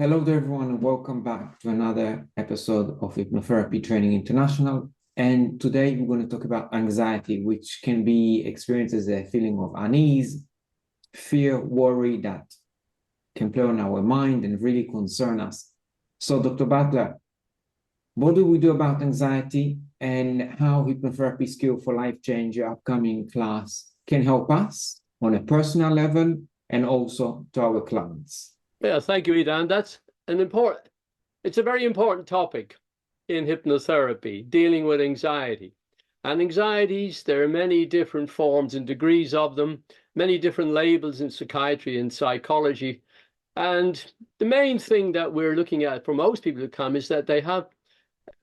Hello there, everyone, and welcome back to another episode of Hypnotherapy Training International. And today we're going to talk about anxiety, which can be experienced as a feeling of unease, fear, worry that can play on our mind and really concern us. So, Dr. Butler, what do we do about anxiety and how hypnotherapy skill for life change, your upcoming class, can help us on a personal level and also to our clients? Yeah, thank you, Idan. It's a very important topic in hypnotherapy, dealing with anxiety. And anxieties, there are many different forms and degrees of them, many different labels in psychiatry and psychology. And the main thing that we're looking at for most people who come is that they have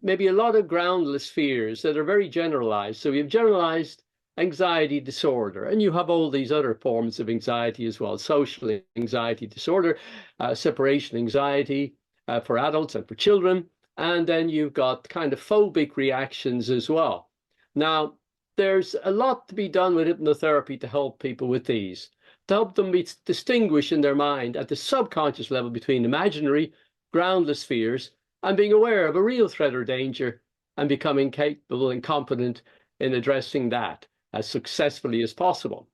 maybe a lot of groundless fears that are very generalized. So we have generalized anxiety disorder, and you have all these other forms of anxiety as well: social anxiety disorder, separation anxiety for adults and for children, and then you've got kind of phobic reactions as well. Now, there's a lot to be done with hypnotherapy to help people with these, to help them distinguish in their mind at the subconscious level between imaginary, groundless fears and being aware of a real threat or danger and becoming capable and competent in addressing that as successfully as possible.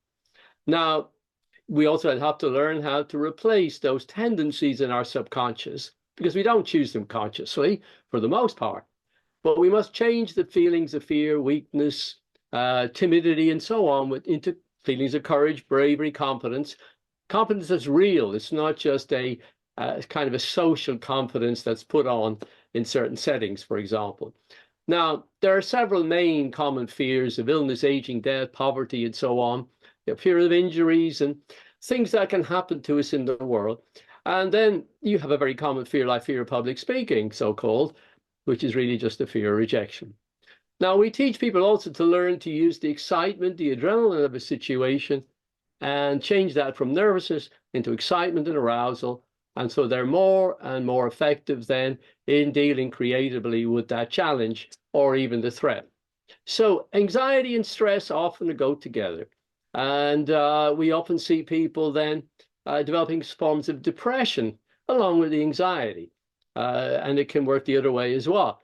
Now, we also have to learn how to replace those tendencies in our subconscious, because we don't choose them consciously for the most part, but we must change the feelings of fear, weakness, timidity, and so on into feelings of courage, bravery, competence. Competence that's real. It's not just a kind of a social confidence that's put on in certain settings, for example. Now, there are several main common fears of illness, aging, death, poverty, and so on. Fear of injuries and things that can happen to us in the world. And then you have a very common fear like fear of public speaking, so-called, which is really just a fear of rejection. Now, we teach people also to learn to use the excitement, the adrenaline of a situation, and change that from nervousness into excitement and arousal. And so they're more and more effective then in dealing creatively with that challenge or even the threat. So anxiety and stress often go together. And we often see people then developing forms of depression along with the anxiety. And it can work the other way as well.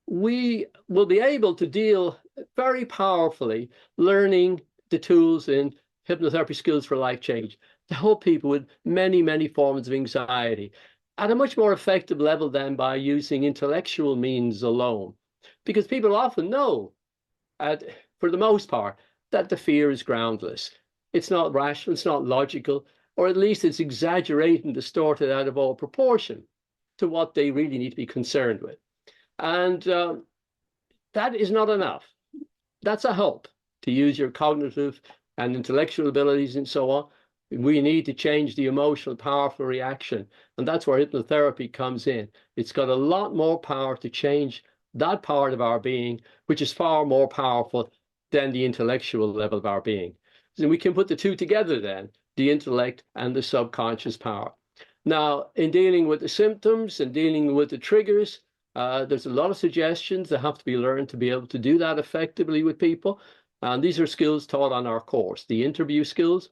We will be able to deal very powerfully learning the tools in hypnotherapy skills for life change to help people with many, many forms of anxiety at a much more effective level than by using intellectual means alone. Because people often know, for the most part, that the fear is groundless. It's not rational, it's not logical, or at least it's exaggerated and distorted out of all proportion to what they really need to be concerned with. And that is not enough. That's a help to use your cognitive and intellectual abilities and so on. We need to change the emotional, powerful reaction. And that's where hypnotherapy comes in. It's got a lot more power to change that part of our being, which is far more powerful than the intellectual level of our being. And we can put the two together then, the intellect and the subconscious power. Now, in dealing with the symptoms and dealing with the triggers, there's a lot of suggestions that have to be learned to be able to do that effectively with people. And these are skills taught on our course, the interview skills,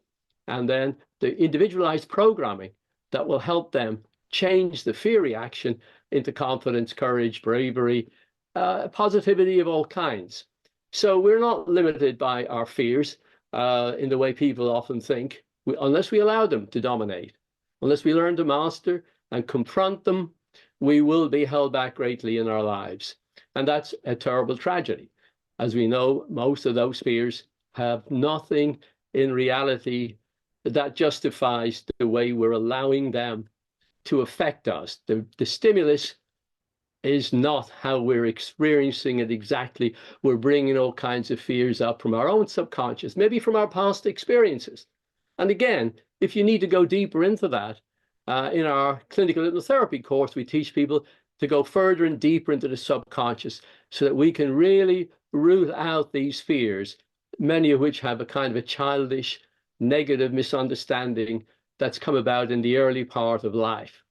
and then the individualized programming that will help them change the fear reaction into confidence, courage, bravery, positivity of all kinds. So we're not limited by our fears in the way people often think, unless we allow them to dominate. Unless we learn to master and confront them, we will be held back greatly in our lives. And that's a terrible tragedy. As we know, most of those fears have nothing in reality that justifies the way we're allowing them to affect us. The stimulus is not how we're experiencing it exactly. We're bringing all kinds of fears up from our own subconscious, maybe from our past experiences. And again, if you need to go deeper into that, in our clinical hypnotherapy course, we teach people to go further and deeper into the subconscious so that we can really root out these fears, many of which have a kind of a childish, negative misunderstanding that's come about in the early part of life.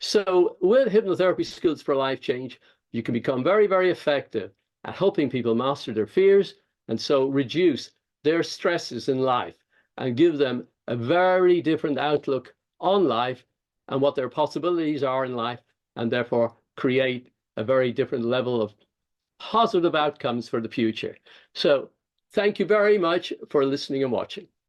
So with hypnotherapy skills for life change, you can become very, very effective at helping people master their fears and so reduce their stresses in life and give them a very different outlook on life and what their possibilities are in life, and therefore create a very different level of positive outcomes for the future. So thank you very much for listening and watching.